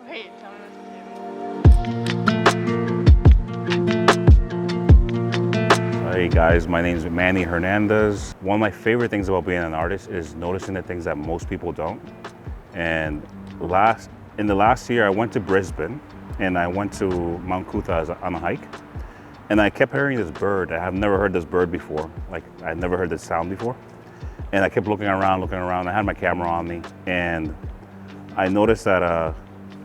Wait, tell me what to do. Hey guys, my name is Manny Hernandez. One of my favorite things about being an artist is noticing the things that most people don't. And in the last year, I went to Brisbane and I went to Mount Coot-tha on a hike. And I kept hearing this bird. I have never heard this bird before. Like, I'd never heard this sound before. And I kept looking around. I had my camera on me. And I noticed that a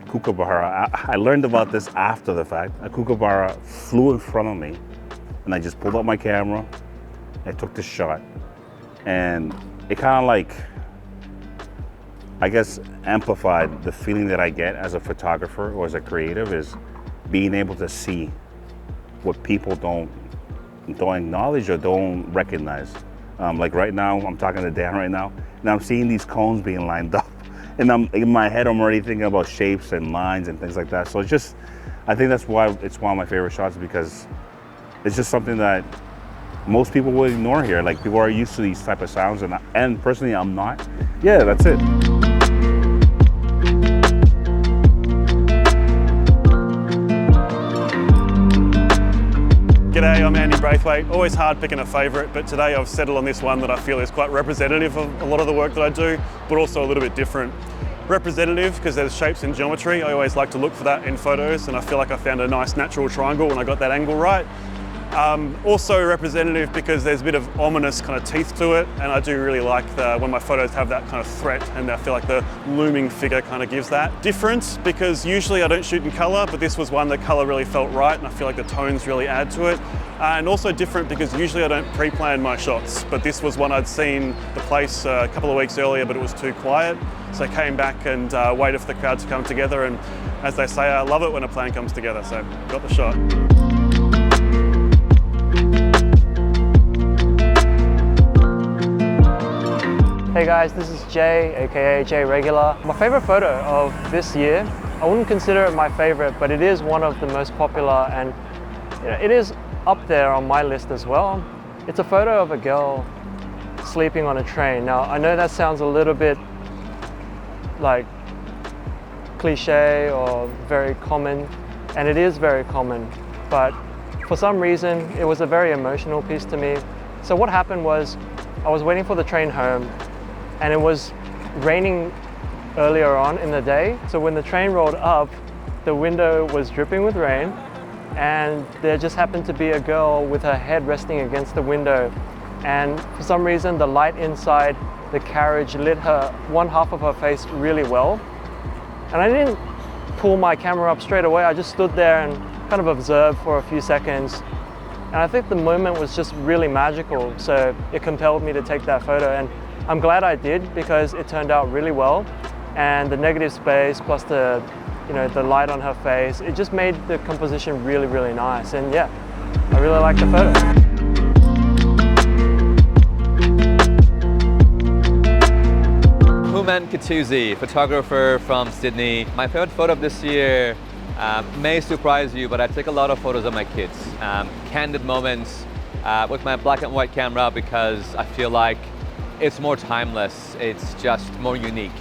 kookaburra, I learned about this after the fact. A kookaburra flew in front of me. And I just pulled out my camera. I took the shot. And it kind of like, I guess, amplified the feeling that I get as a photographer or as a creative, is being able to see what people don't acknowledge or don't recognize. Like right now, I'm talking to Dan right now, and I'm seeing these cones being lined up. And in my head, I'm already thinking about shapes and lines and things like that. So it's just, I think that's why it's one of my favorite shots, because it's just something that most people will ignore here. Like, people are used to these type of sounds, and personally, I'm not. Yeah, that's it. G'day, I'm Andy Braithwaite. Always hard picking a favourite, but today I've settled on this one that I feel is quite representative of a lot of the work that I do, but also a little bit different. Representative because there's shapes and geometry. I always like to look for that in photos, and I feel like I found a nice natural triangle when I got that angle right. Also representative because there's a bit of ominous kind of teeth to it, and I do really like when my photos have that kind of threat, and I feel like the looming figure kind of gives that. Different because usually I don't shoot in colour, but this was one that colour really felt right, and I feel like the tones really add to it. And also different because usually I don't pre-plan my shots, but this was one I'd seen the place a couple of weeks earlier, but it was too quiet. So I came back and waited for the crowd to come together, and as they say, I love it when a plan comes together, so got the shot. Hey guys, this is Jay, aka Jay Regular. My favorite photo of this year, I wouldn't consider it my favorite, but it is one of the most popular, and it is up there on my list as well. It's a photo of a girl sleeping on a train. Now, I know that sounds a little bit like cliche or very common, and it is very common, but for some reason, it was a very emotional piece to me. So what happened was, I was waiting for the train home, and it was raining earlier on in the day. So when the train rolled up, the window was dripping with rain, and there just happened to be a girl with her head resting against the window. And for some reason, the light inside the carriage lit one half of her face really well. And I didn't pull my camera up straight away. I just stood there and kind of observed for a few seconds. And I think the moment was just really magical. So it compelled me to take that photo. And I'm glad I did, because it turned out really well. And the negative space plus the light on her face, it just made the composition really, really nice. And yeah, I really like the photo. Kertesz, photographer from Sydney. My favorite photo of this year may surprise you, but I take a lot of photos of my kids. Candid moments with my black and white camera, because I feel like it's more timeless, it's just more unique.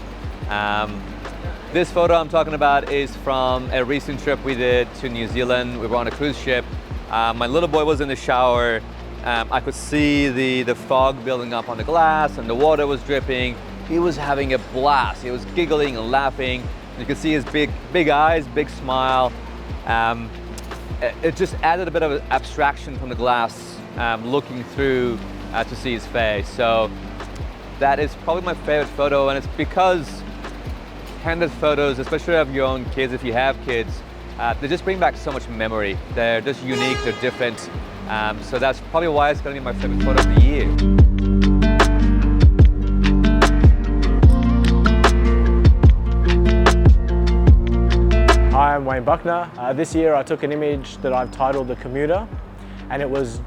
This photo I'm talking about is from a recent trip we did to New Zealand. We were on a cruise ship. My little boy was in the shower. I could see the fog building up on the glass, and the water was dripping. He was having a blast. He was giggling and laughing. You could see his big eyes, big smile. It just added a bit of abstraction from the glass, looking through to see his face. So that is probably my favorite photo, and it's because candid photos, especially of your own kids, if you have kids, they just bring back so much memory. They're just unique, they're different. So that's probably why it's going to be my favorite photo of the year. Hi, I'm Wayne Buckner. This year I took an image that I've titled The Commuter, and it was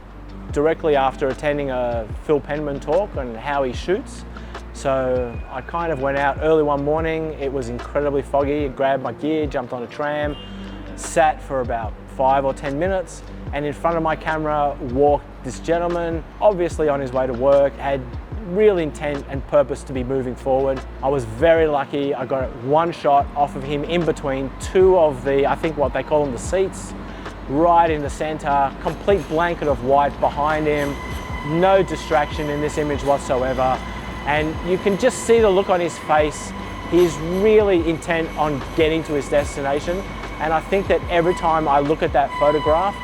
directly after attending a Phil Penman talk on how he shoots. So I kind of went out early one morning. It was incredibly foggy. Grabbed my gear, jumped on a tram, sat for about 5 or 10 minutes, and in front of my camera walked this gentleman, obviously on his way to work, had real intent and purpose to be moving forward. I was very lucky. I got one shot off of him in between two of the, I think what they call them, the seats, right in the center, complete blanket of white behind him, no distraction in this image whatsoever. And you can just see the look on his face. He's really intent on getting to his destination. And I think that every time I look at that photograph,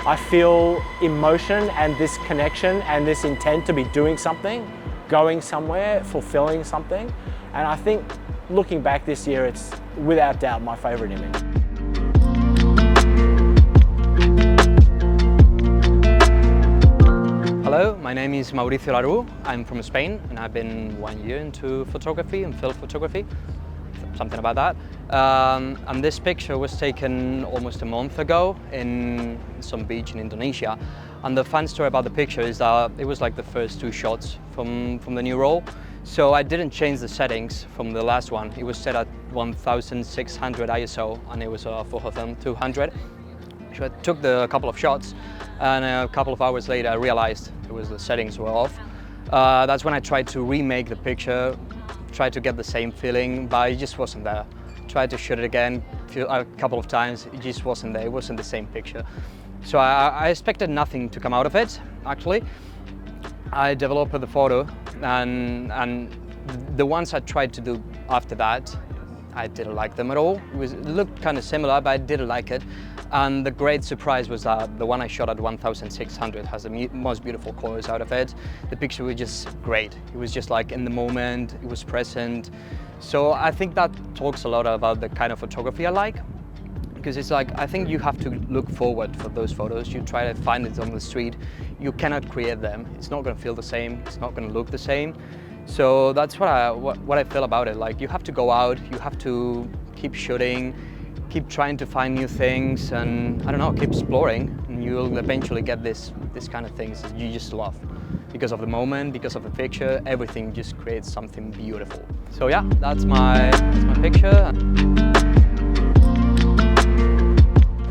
I feel emotion and this connection and this intent to be doing something, going somewhere, fulfilling something. And I think looking back this year, it's without doubt my favorite image. Hello, my name is Mauricio Laru. I'm from Spain and I've been 1 year into photography and film photography, something about that. And this picture was taken almost a month ago in some beach in Indonesia. And the fun story about the picture is that it was like the first two shots from the new roll. So I didn't change the settings from the last one. It was set at 1600 ISO and it was a full film 200. So I took a couple of shots and a couple of hours later I realized the settings were off. That's when I tried to remake the picture, tried to get the same feeling, but it just wasn't there. Tried to shoot it again a couple of times, it just wasn't there, it wasn't the same picture. So I expected nothing to come out of it, actually. I developed the photo and the ones I tried to do after that, I didn't like them at all. It looked kind of similar, but I didn't like it. And the great surprise was that the one I shot at 1600 has the most beautiful colors out of it. The picture was just great. It was just like in the moment, it was present. So I think that talks a lot about the kind of photography I like. Because it's like, I think you have to look forward for those photos. You try to find it on the street. You cannot create them. It's not going to feel the same. It's not going to look the same. So that's what I feel about it. Like, you have to go out, you have to keep shooting, keep trying to find new things, and I don't know, keep exploring, and you'll eventually get this kind of things that you just love. Because of the moment, because of the picture, everything just creates something beautiful. So yeah, that's my picture.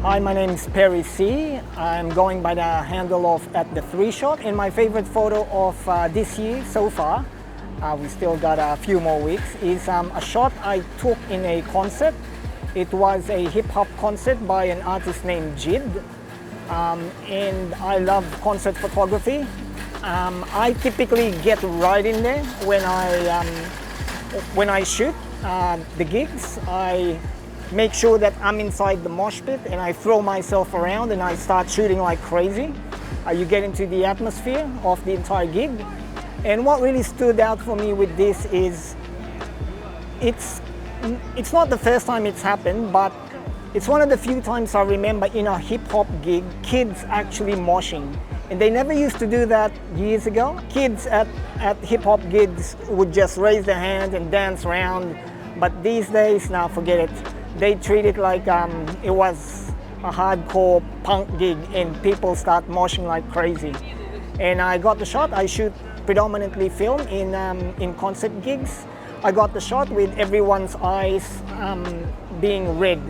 Hi, my name is Perry C. I'm going by the handle of @the3shot, and my favorite photo of this year so far, we still got a few more weeks, is a shot I took in a concert. It was a hip-hop concert by an artist named Jid, and I love concert photography. I typically get right in there when I shoot the gigs. I make sure that I'm inside the mosh pit and I throw myself around and I start shooting like crazy. You get into the atmosphere of the entire gig. And what really stood out for me with this is it's not the first time it's happened, but it's one of the few times I remember in a hip-hop gig, kids actually moshing. And they never used to do that years ago. Kids at hip-hop gigs would just raise their hands and dance around. But these days, now forget it. They treat it like it was a hardcore punk gig and people start moshing like crazy. And I got the shot. I shoot predominantly film in concert gigs. I got the shot with everyone's eyes being red.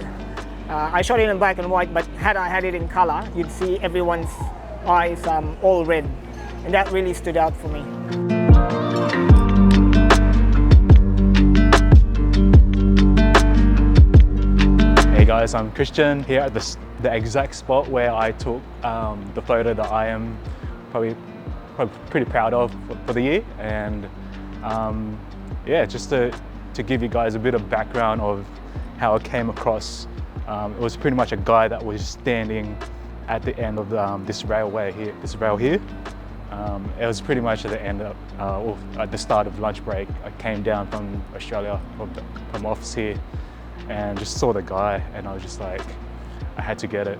I shot it in black and white, but had I had it in color, you'd see everyone's eyes all red. And that really stood out for me. Hey guys, I'm Christian here at the exact spot where I took the photo that I am probably pretty proud of for the year. And yeah, just to give you guys a bit of background of how I came across. It was pretty much a guy that was standing at the end of this rail here. It was pretty much at the end of, at the start of lunch break. I came down from Australia, from office here, and just saw the guy, and I was just like, I had to get it.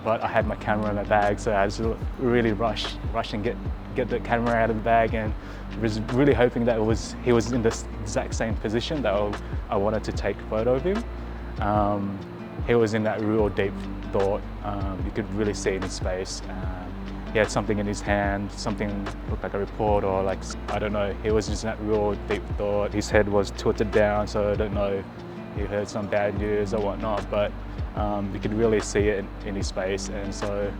But I had my camera in my bag, so I had to really rush and get the camera out of the bag, and was really hoping that he was in the exact same position that I wanted to take a photo of him. He was in that real deep thought. You could really see it in his face. He had something in his hand, something looked like a report or like, I don't know. He was just in that real deep thought. His head was tilted down, so I don't know he heard some bad news or whatnot, but you could really see it in his face, and so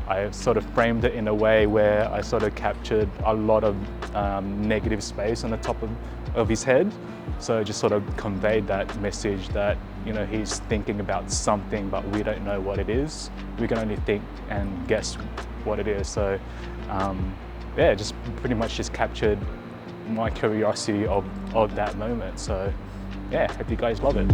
I sort of framed it in a way where I sort of captured a lot of negative space on the top of his head. So it just sort of conveyed that message that, you know, he's thinking about something, but we don't know what it is. We can only think and guess what it is. So yeah, just pretty much just captured my curiosity of that moment. So yeah, hope you guys love it.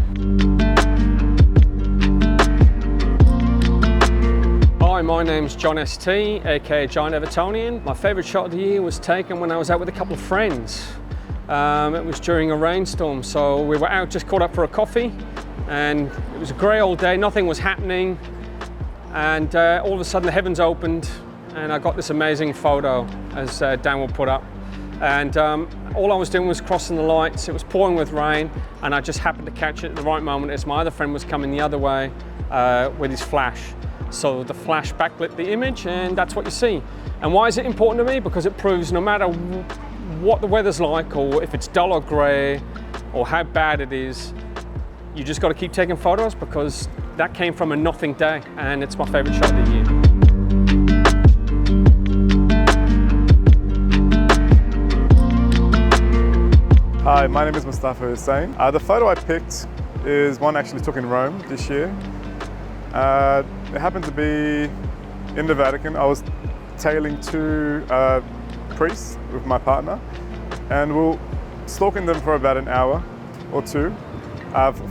Hi, my name's John ST, aka Giant Evertonian. My favourite shot of the year was taken when I was out with a couple of friends. It was during a rainstorm, so we were out, just caught up for a coffee, and it was a grey old day, nothing was happening, and all of a sudden the heavens opened and I got this amazing photo, as Dan will put up. And all I was doing was crossing the lights. It was pouring with rain, and I just happened to catch it at the right moment as my other friend was coming the other way with his flash. So the flash backlit the image, and that's what you see. And why is it important to me? Because it proves no matter what the weather's like, or if it's dull or grey, or how bad it is, you just got to keep taking photos, because that came from a nothing day, and it's my favourite shot of the year. Hi, my name is Mustafa Hussain. The photo I picked is one I actually took in Rome this year. It happened to be in the Vatican. I was tailing two priests with my partner, and we were stalking them for about an hour or two,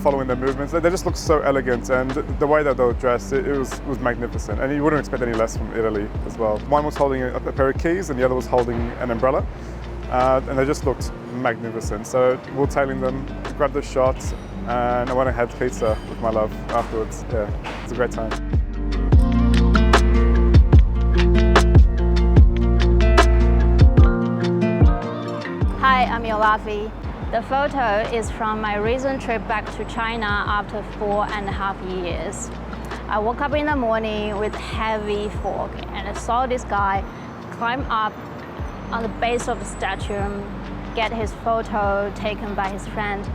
following their movements. They just looked so elegant, and the way that they were dressed, it was magnificent. And you wouldn't expect any less from Italy as well. One was holding a pair of keys, and the other was holding an umbrella. And they just looked magnificent. So we were tailing them, grabbed the shot, and I went and had pizza with my love afterwards. Yeah, it was a great time. Hi, I'm Yolafi. The photo is from my recent trip back to China after 4.5 years. I woke up in the morning with heavy fog, and I saw this guy climb up on the base of the statue, get his photo taken by his friend.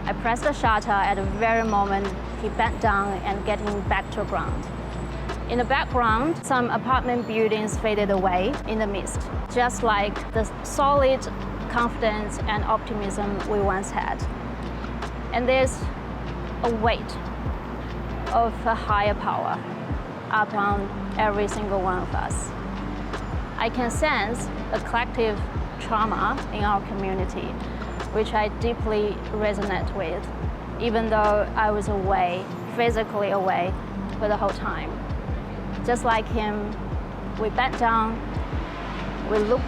I pressed the shutter at the very moment he bent down and getting back to the ground. In the background, some apartment buildings faded away in the mist, just like the solid confidence and optimism we once had. And there's a weight of a higher power upon every single one of us. I can sense the collective trauma in our community, which I deeply resonate with, even though I was away, physically away, for the whole time. Just like him, we bent down, we looked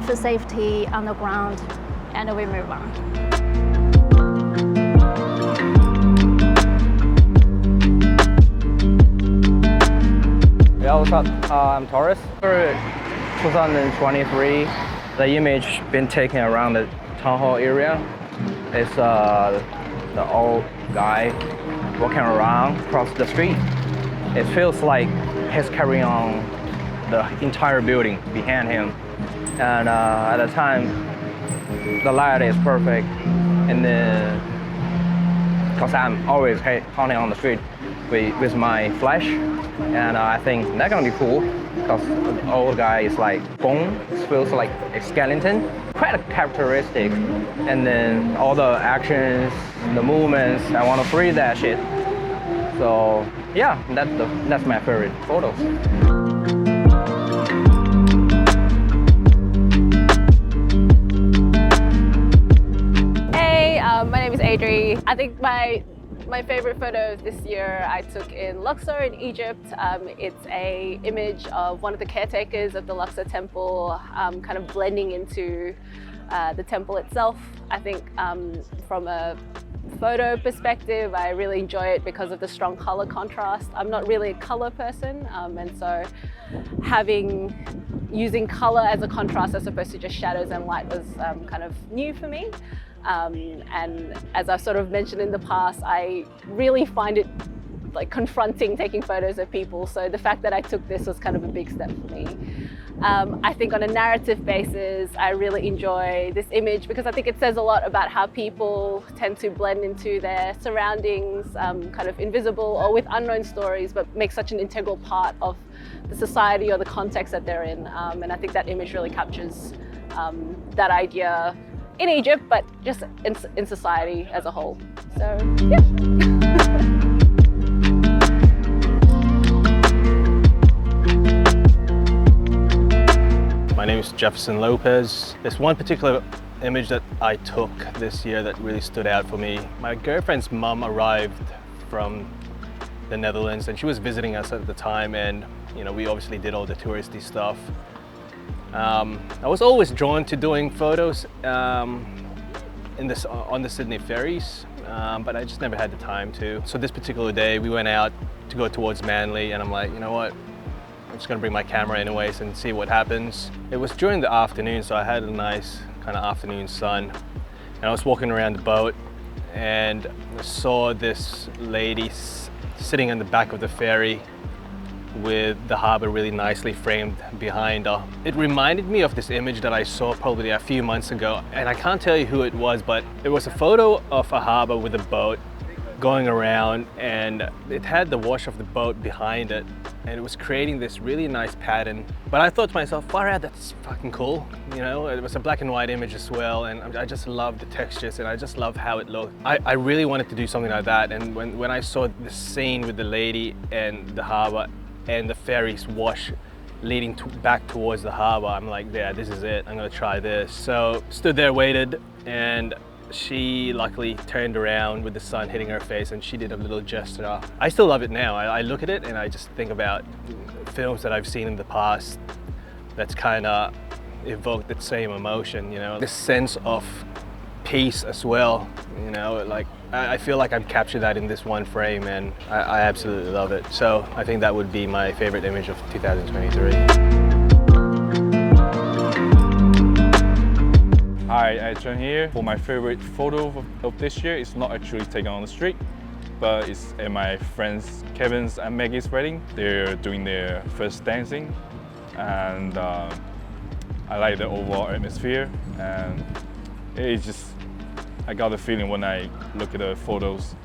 for safety on the ground, and we move on. Yeah, what's up? I'm Kertesz. For 2023, the image been taken around the town hall area. It's the old guy walking around across the street. It feels like he's carrying on the entire building behind him. And at the time, the light is perfect. And then, because I'm always hunting on the street with my flash, and I think that's gonna be cool, because the old guy is like bone, feels like a skeleton, quite a characteristic. And then all the actions, the movements, I want to freeze that shit. So yeah, that's my favorite photos. Hey, my name is Adri. I think my favorite photo this year I took in Luxor in Egypt. It's a image of one of the caretakers of the Luxor temple kind of blending into the temple itself. I think from a photo perspective, I really enjoy it because of the strong color contrast. I'm not really a color person, and so using color as a contrast as opposed to just shadows and light was kind of new for me. And as I've sort of mentioned in the past, I really find it like confronting taking photos of people. So the fact that I took this was kind of a big step for me. I think on a narrative basis, I really enjoy this image because I think it says a lot about how people tend to blend into their surroundings, kind of invisible or with unknown stories, but make such an integral part of the society or the context that they're in. And I think that image really captures that idea in Egypt, but just in society as a whole. So, yeah. My name is Jefferson Lopez. There's one particular image that I took this year that really stood out for me. My girlfriend's mum arrived from the Netherlands and she was visiting us at the time, and we obviously did all the touristy stuff. I was always drawn to doing photos on the Sydney ferries, but I just never had the time to. So this particular day we went out to go towards Manly, and I'm like, you know what? I'm just gonna bring my camera anyways and see what happens. It was during the afternoon, so I had a nice kind of afternoon sun. And I was walking around the boat and I saw this lady sitting on the back of the ferry with the harbour really nicely framed behind her. It reminded me of this image that I saw probably a few months ago, and I can't tell you who it was, but it was a photo of a harbour with a boat going around, and it had the wash of the boat behind it, and it was creating this really nice pattern. But I thought to myself, wow, that's fucking cool. It was a black and white image as well, and I just love the textures and I just love how it looked. I really wanted to do something like that, and when I saw the scene with the lady and the harbour and the ferry's wash leading back towards the harbour, I'm like, yeah, this is it, I'm gonna try this. So stood there, waited, and she luckily turned around with the sun hitting her face and she did a little gesture. I still love it now. I look at it and I just think about films that I've seen in the past that's kind of evoked that same emotion, this sense of peace as well, like I feel like I've captured that in this one frame, and I absolutely love it. So I think that would be my favorite image of 2023. Hi, John here. For my favorite photo of this year, it's not actually taken on the street, but it's at my friends Kevin's and Maggie's wedding. They're doing their first dancing, and I like the overall atmosphere, and it's just, I got the feeling when I look at the photos,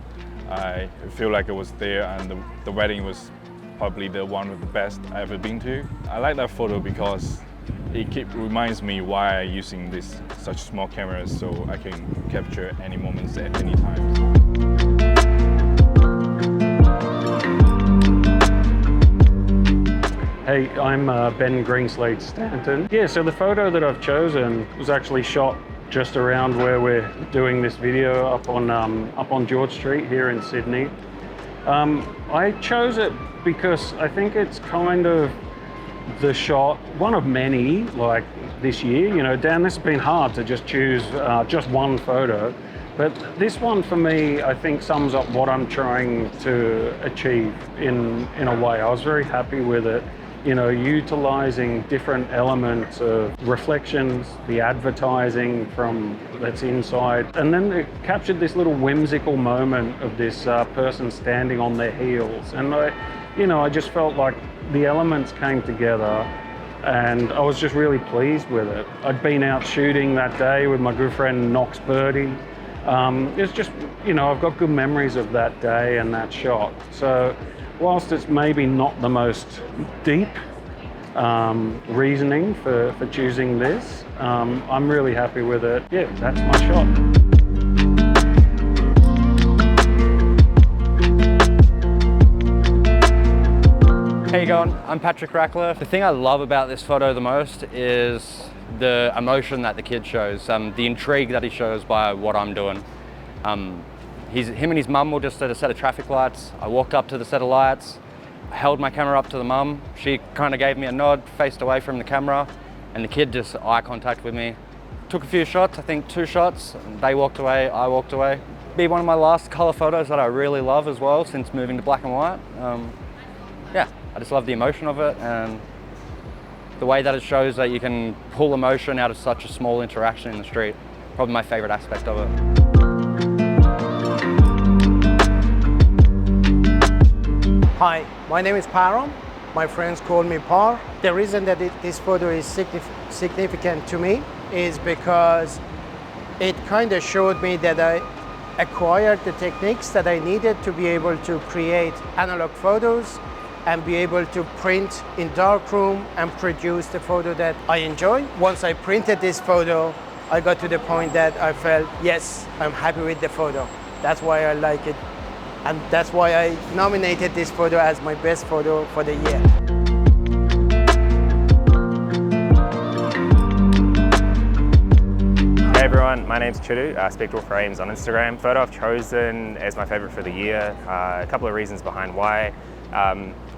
I feel like it was there, and the wedding was probably the one of the best I've ever been to. I like that photo because it reminds me why I'm using such small cameras, so I can capture any moments at any time. Hey, I'm Ben Greenslade Stanton. Yeah, so the photo that I've chosen was actually shot just around where we're doing this video up on George Street here in Sydney. I chose it because I think it's kind of the shot, one of many like this year. Dan, this has been hard to just choose just one photo, but this one for me I think sums up what I'm trying to achieve in a way. I was very happy with it. Utilizing different elements of reflections, the advertising that's inside, and then it captured this little whimsical moment of this person standing on their heels. And I just felt like the elements came together, and I was just really pleased with it. I'd been out shooting that day with my good friend Knox Birdie. It's just, I've got good memories of that day and that shot. So whilst it's maybe not the most deep reasoning for choosing this, I'm really happy with it. Yeah, that's my shot. How you going? I'm Patrick Rackler. The thing I love about this photo the most is the emotion that the kid shows, the intrigue that he shows by what I'm doing. Him and his mum were just at a set of traffic lights. I walked up to the set of lights, held my camera up to the mum. She kind of gave me a nod, faced away from the camera, and the kid just eye contact with me. Took a few shots, I think 2 shots. They walked away, I walked away. Be one of my last color photos that I really love as well since moving to black and white. Yeah, I just love the emotion of it and the way that it shows that you can pull emotion out of such a small interaction in the street. Probably my favorite aspect of it. Hi, my name is Param. My friends call me Par. The reason that this photo is significant to me is because it kind of showed me that I acquired the techniques that I needed to be able to create analog photos and be able to print in darkroom and produce the photo that I enjoy. Once I printed this photo, I got to the point that I felt, yes, I'm happy with the photo. That's why I like it. And that's why I nominated this photo as my best photo for the year. Hey everyone, my name's Chidu, Spectral Frames on Instagram. Photo I've chosen as my favorite for the year. A couple of reasons behind why.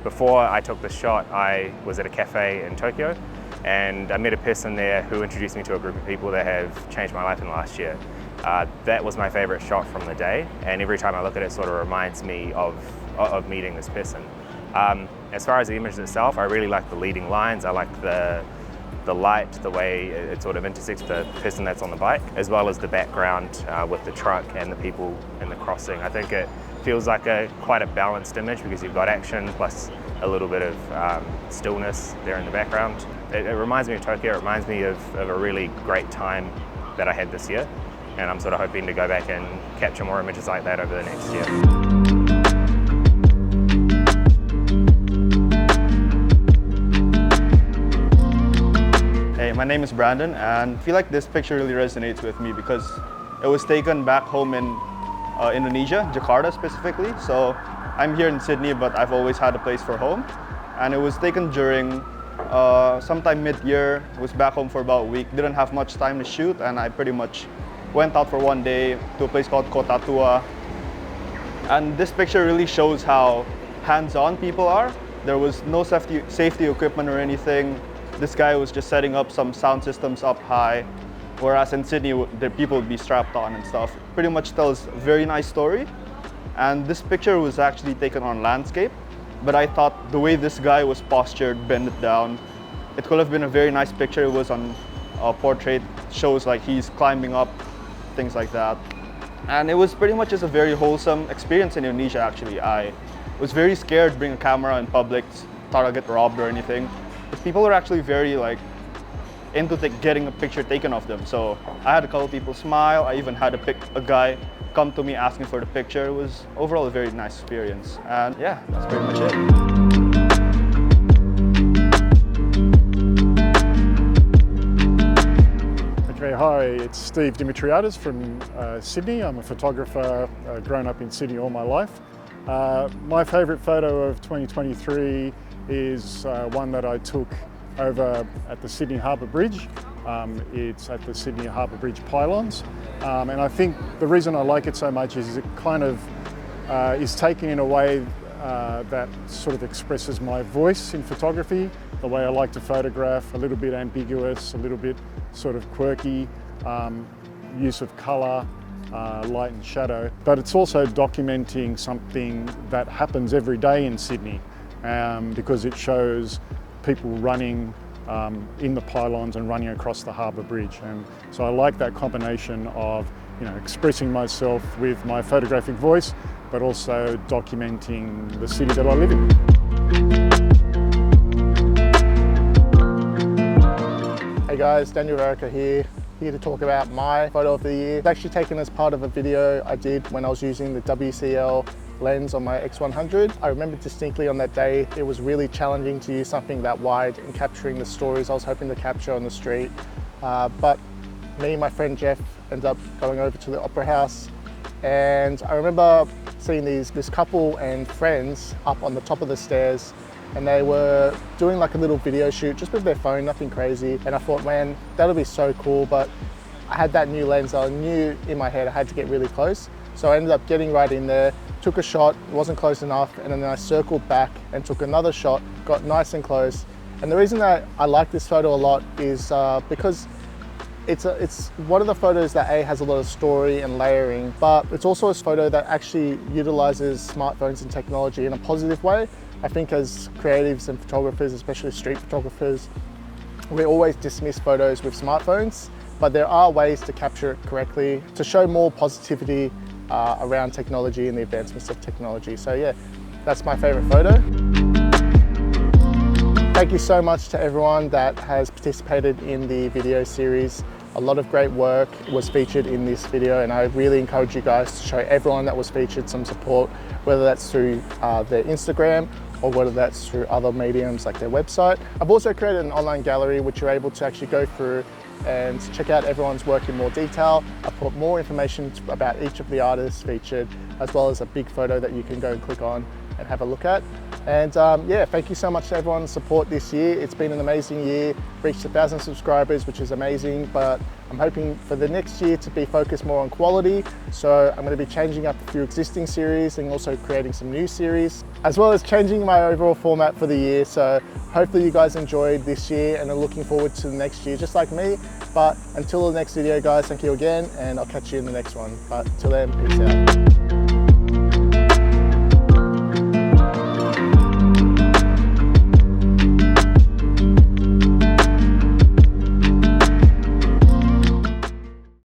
Before I took this shot, I was at a cafe in Tokyo and I met a person there who introduced me to a group of people that have changed my life in the last year. That was my favorite shot from the day, and every time I look at it, it sort of reminds me of meeting this person. As far as the image itself, I really like the leading lines. I like the light, the way it sort of intersects the person that's on the bike, as well as the background with the truck and the people in the crossing. I think it feels like quite a balanced image because you've got action plus a little bit of stillness there in the background. It reminds me of Tokyo. It reminds me of a really great time that I had this year, and I'm sort of hoping to go back and capture more images like that over the next year. Hey, my name is Brandon, and I feel like this picture really resonates with me because it was taken back home in Indonesia, Jakarta specifically. So I'm here in Sydney, but I've always had a place for home. And it was taken during sometime mid-year. I was back home for about a week, didn't have much time to shoot, and I pretty much went out for one day to a place called Kota Tua. And this picture really shows how hands-on people are. There was no safety equipment or anything. This guy was just setting up some sound systems up high, whereas in Sydney, the people would be strapped on and stuff. Pretty much tells a very nice story. And this picture was actually taken on landscape, but I thought the way this guy was postured, bend it down, it could have been a very nice picture. It was on a portrait, shows like he's climbing up, things like that. And it was pretty much just a very wholesome experience in Indonesia, actually. I was very scared to bring a camera in public, thought I'd get robbed or anything. But people were actually very into getting a picture taken of them. So I had a couple people smile. I even had a guy come to me asking for the picture. It was overall a very nice experience. And yeah, that's pretty much it. Okay, hi, it's Steve Dimitriadis from Sydney. I'm a photographer, grown up in Sydney all my life. My favourite photo of 2023 is one that I took over at the Sydney Harbour Bridge. It's at the Sydney Harbour Bridge pylons. And I think the reason I like it so much is it kind of is taken in a way that sort of expresses my voice in photography, the way I like to photograph, a little bit ambiguous, a little bit sort of quirky, use of colour, light and shadow. But it's also documenting something that happens every day in Sydney because it shows people running in the pylons and running across the harbour bridge. And so I like that combination of expressing myself with my photographic voice, but also documenting the city that I live in. Hey guys, Daniel Verica here to talk about my photo of the year. It's actually taken as part of a video I did when I was using the WCL lens on my X100. I remember distinctly on that day, it was really challenging to use something that wide in capturing the stories I was hoping to capture on the street. But me and my friend Jeff ended up going over to the Opera House, and I remember seeing this couple and friends up on the top of the stairs, and they were doing like a little video shoot just with their phone, nothing crazy. And I thought, man, that'll be so cool, but I had that new lens. I knew in my head I had to get really close. So I ended up getting right in there, took a shot, it wasn't close enough, and then I circled back and took another shot, got nice and close. And the reason that I like this photo a lot is because it's one of the photos that has a lot of story and layering, but it's also a photo that actually utilizes smartphones and technology in a positive way. I think as creatives and photographers, especially street photographers, we always dismiss photos with smartphones, but there are ways to capture it correctly, to show more positivity around technology and the advancements of technology. So yeah, that's my favorite photo. Thank you so much to everyone that has participated in the video series. A lot of great work was featured in this video, and I really encourage you guys to show everyone that was featured some support, whether that's through their Instagram or whether that's through other mediums like their website. I've also created an online gallery which you're able to actually go through and check out everyone's work in more detail. I've put more information about each of the artists featured, as well as a big photo that you can go and click on and have a look at. And yeah, thank you so much to everyone's support this year. It's been an amazing year, reached 1,000 subscribers, which is amazing, but I'm hoping for the next year to be focused more on quality. So I'm going to be changing up a few existing series and also creating some new series, as well as changing my overall format for the year. So hopefully you guys enjoyed this year and are looking forward to the next year, just like me. But until the next video, guys, thank you again, and I'll catch you in the next one. But till then, peace out.